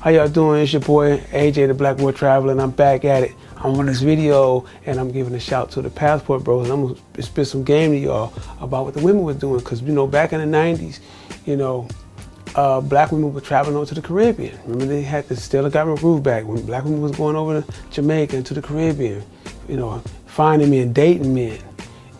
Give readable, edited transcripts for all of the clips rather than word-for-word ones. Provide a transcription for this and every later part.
How y'all doing? It's your boy AJ, the Black Boy Traveler, and I'm back at it. I'm on this video, and I'm giving a shout to the Passport Bros, and I'm gonna spit some game to y'all about what the women were doing, because you know, back in the 90s, you know, black women were traveling over to the Caribbean. Remember, they had the Stella groove back when black women was going over to Jamaica and to the Caribbean, you know, finding men, dating men.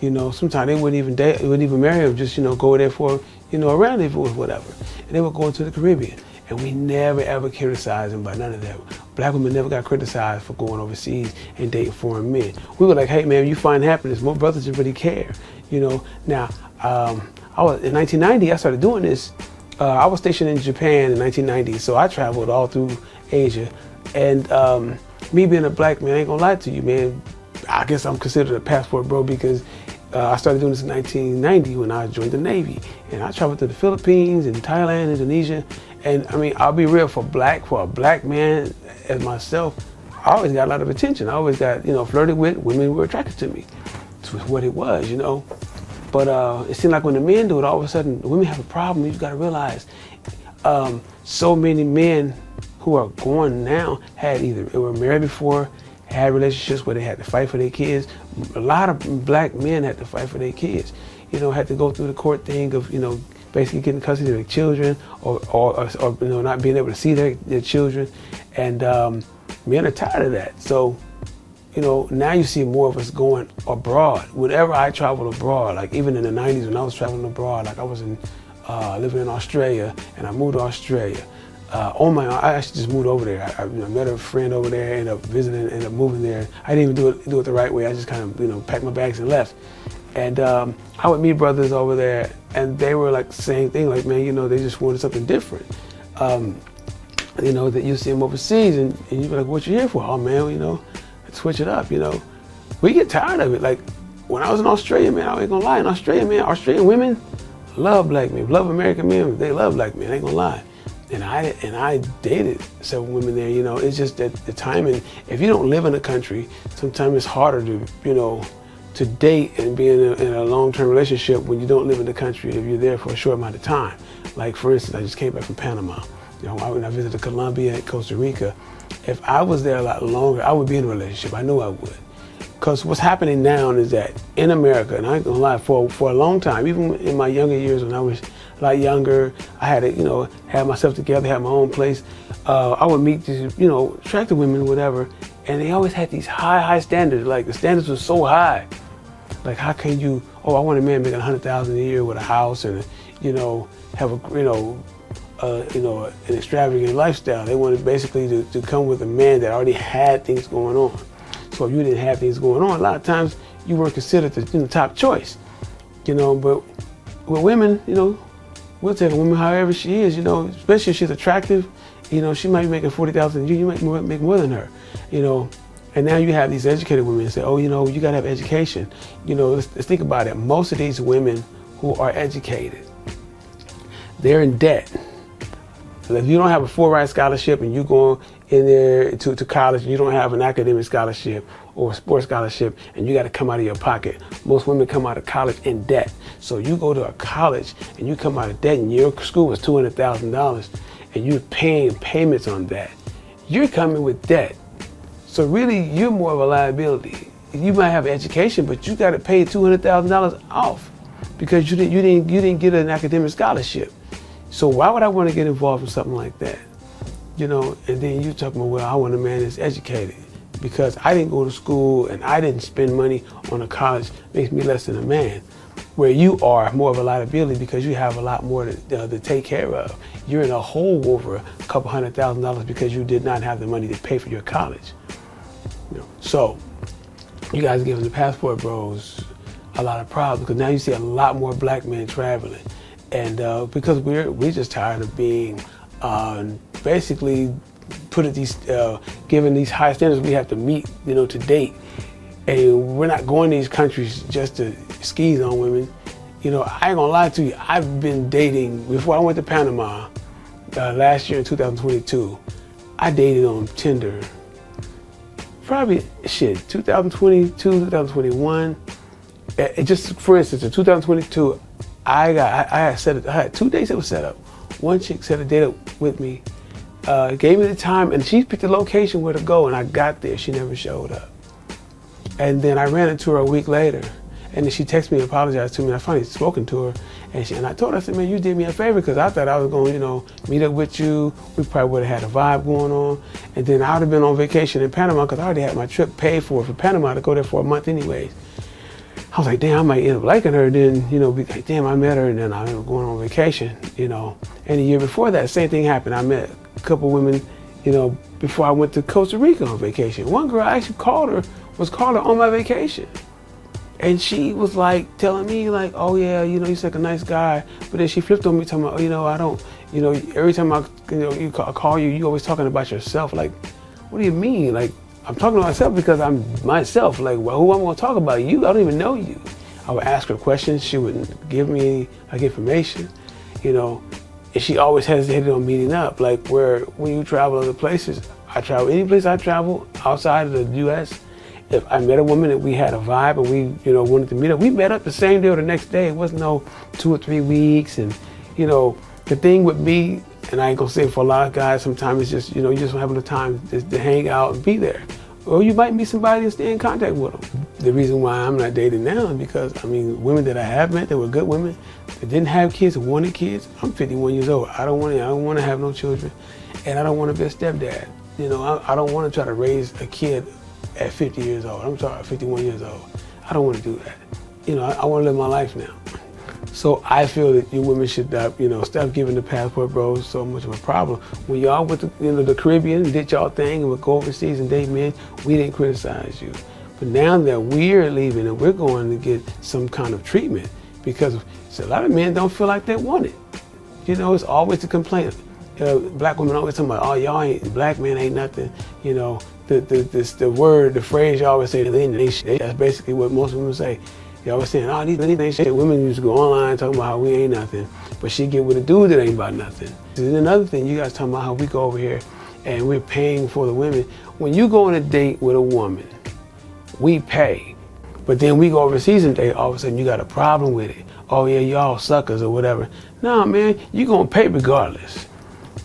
You know, sometimes they wouldn't even date, wouldn't even marry them, just, you know, go there for, you know, a rendezvous or whatever. And they would go to the Caribbean. And we never ever criticized them by none of that. Black women never got criticized for going overseas and dating foreign men. We were like, hey man, you find happiness. More brothers didn't really care, you know. Now, I was in 1990. I started doing this. I was stationed in Japan in 1990, so I traveled all through Asia. And me being a black man, I ain't gonna lie to you, man. I guess I'm considered a passport bro because I started doing this in 1990 when I joined the Navy, and I traveled to the Philippines and Thailand, Indonesia. And I mean, I'll be real, for a black man as myself, I always got a lot of attention. I always got, you know, flirted with. Women were attracted to me. It's what it was, you know. But it seemed like when the men do it, all of a sudden, the women have a problem. You gotta realize, so many men who are going now had either were married before, had relationships where they had to fight for their kids. A lot of black men had to fight for their kids. You know, had to go through the court thing of, you know, basically getting custody of their children, or you know, not being able to see their children. And men are tired of that. So, you know, now you see more of us going abroad. Whenever I traveled abroad, like even in the 90s when I was traveling abroad, like I was living in Australia, and I moved to Australia. On my own, I actually just moved over there. I met a friend over there, ended up visiting, ended up moving there. I didn't even do it the right way. I just kind of, you know, packed my bags and left. And I would meet brothers over there, and they were like the same thing, like, man, you know, they just wanted something different. You know, that you see them overseas, and you be like, what you here for? Oh man, you know, switch it up, you know. We get tired of it. Like, when I was in Australia, man, I ain't gonna lie, in Australia, man, Australian women love black men, love American men, they love black men, I ain't gonna lie. And I dated several women there, you know. It's just that the timing, if you don't live in a country, sometimes it's harder to, you know, to date and be in a long-term relationship when you don't live in the country if you're there for a short amount of time. Like, for instance, I just came back from Panama. You know, when I visited Colombia and Costa Rica, if I was there a lot longer, I would be in a relationship. I knew I would. Because what's happening now is that in America, and I ain't gonna lie, for a long time, even in my younger years when I was a lot younger, I had to, you know, have myself together, have my own place. I would meet these, you know, attractive women, whatever, and they always had these high standards. Like, the standards were so high. Like, how can you, oh, I want a man making $100,000 a year with a house and, you know, have a, you know, an extravagant lifestyle. They wanted basically to come with a man that already had things going on. So if you didn't have things going on, a lot of times you weren't considered the, you know, top choice, you know. But with women, you know, we'll take a woman however she is, you know, especially if she's attractive. You know, she might be making $40,000 a year, you might make more than her, you know. And now you have these educated women that say, oh, you know, you gotta have education. You know, let's think about it. Most of these women who are educated, they're in debt. So if you don't have a full ride scholarship and you go in there to college, and you don't have an academic scholarship or a sports scholarship, and you got to come out of your pocket. Most women come out of college in debt. So you go to a college and you come out of debt, and your school was $200,000, and you're paying payments on that. You're coming with debt. So really, you're more of a liability. You might have education, but you got to pay $200,000 off because you didn't get an academic scholarship. So why would I want to get involved in something like that? You know, and then you talking about, well, I want a man that's educated because I didn't go to school and I didn't spend money on a college makes me less than a man. Where you are more of a liability because you have a lot more to take care of. You're in a hole over a couple $100,000 because you did not have the money to pay for your college. You know, so you guys are giving the Passport Bros a lot of problems because now you see a lot more black men traveling. And because we're just tired of being basically put at these, given these high standards we have to meet, you know, to date. And we're not going to these countries just to skis on women. You know, I ain't gonna lie to you, I've been dating, before I went to Panama, last year in 2022, I dated on Tinder. Probably, 2022, 2021. Just for instance, in 2022, I had 2 dates that were set up. One chick set a date up with me gave me the time, and she picked the location where to go, and I got there. She never showed up. And then I ran into her a week later, and then she texted me and apologized to me. I finally spoken to her, and I told her, I said, man, you did me a favor, because I thought I was going to, meet up with you. We probably would have had a vibe going on. And then I would have been on vacation in Panama, because I already had my trip paid for Panama to go there for a month anyways. I was like, damn, I might end up liking her, then, be like, damn, I met her, and then I ended up going on vacation, And the year before that, same thing happened. I met a couple women, before I went to Costa Rica on vacation. One girl, I actually called her on my vacation. And she was like telling me like, oh yeah, he's like a nice guy. But then she flipped on me talking about, I don't, every time I call you, you always talking about yourself. Like, what do you mean? Like, I'm talking to myself because I'm myself. Like, well, who am I gonna talk about? You? I don't even know you. I would ask her questions. She wouldn't give me like information, And she always hesitated on meeting up. Like when you travel other places, any place I travel outside of the U.S., if I met a woman and we had a vibe and we, wanted to meet up, we met up the same day or the next day. It wasn't no 2 or 3 weeks. And, the thing with me, and I ain't gonna say for a lot of guys, sometimes it's just, you just don't have enough time to hang out and be there. Or you might meet somebody and stay in contact with them. The reason why I'm not dating now is because, women that I have met that were good women that didn't have kids or wanted kids, I'm 51 years old. I don't want to have no children, and I don't want to be a stepdad. I don't want to try to raise a kid at 50 years old. I'm sorry, 51 years old. I don't want to do that. I want to live my life now. So I feel that you women should, stop giving the passport bros so much of a problem. When y'all went to, the Caribbean, did y'all thing, and would go overseas and date men, we didn't criticize you. But now that we're leaving and we're going to get some kind of treatment, because a lot of men don't feel like they want it. It's always a complaint. Black women always talking about, oh, y'all ain't, black men ain't nothing, the phrase you always say, they ain't shit. That's basically what most women say. You always saying, oh, these ain't shit. Women used to go online talking about how we ain't nothing, but she get with a dude that ain't about nothing. Then another thing, you guys talking about how we go over here and we're paying for the women. When you go on a date with a woman, we pay, but then we go overseas and date, all of a sudden you got a problem with it. Oh yeah, y'all suckers or whatever. Nah, man, you gonna pay regardless.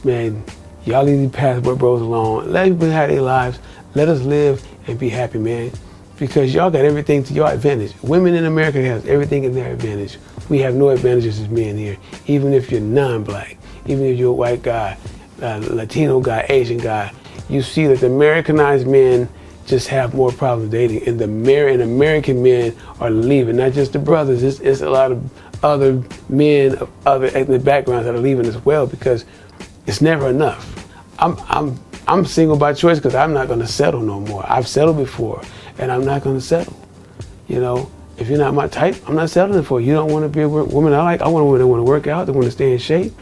Man, y'all leave these passport bros alone. Let people have their lives. Let us live and be happy, man. Because y'all got everything to your advantage. Women in America have everything in their advantage. We have no advantages as men here. Even if you're non-black, even if you're a white guy, Latino guy, Asian guy, you see that the Americanized men just have more problems dating, and American men are leaving. Not just the brothers. It's a lot of other men of other ethnic backgrounds that are leaving as well, because it's never enough. I'm single by choice because I'm not going to settle no more. I've settled before, and I'm not going to settle. If you're not my type, I'm not settling for you. You don't want to be a woman I like. I want a woman that want to work out, that want to stay in shape.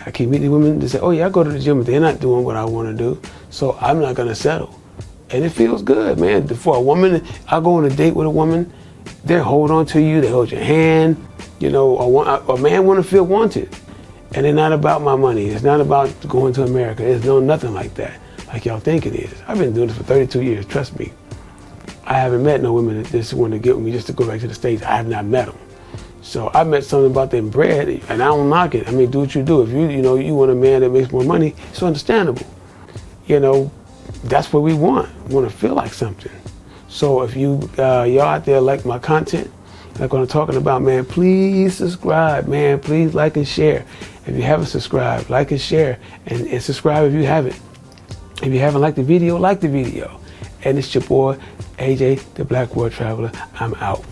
I keep meeting women that say, oh yeah, I go to the gym, but they're not doing what I want to do. So I'm not going to settle. And it feels good, man. For a woman, I go on a date with a woman, they hold on to you, they hold your hand. A man want to feel wanted. And it's not about my money. It's not about going to America. It's nothing like that, like y'all think it is. I've been doing this for 32 years, trust me. I haven't met no women that just want to get with me just to go back to the States. I have not met them. So I met something about them bread, and I don't knock it. Do what you do. If you want a man that makes more money, it's understandable. That's what we want. We want to feel like something. So if y'all out there like my content, like what I'm talking about, man, please subscribe, man. Please like and share. If you haven't subscribed, like and share, and subscribe if you haven't. If you haven't liked the video, like the video. And it's your boy, AJ, the Black World Traveler. I'm out.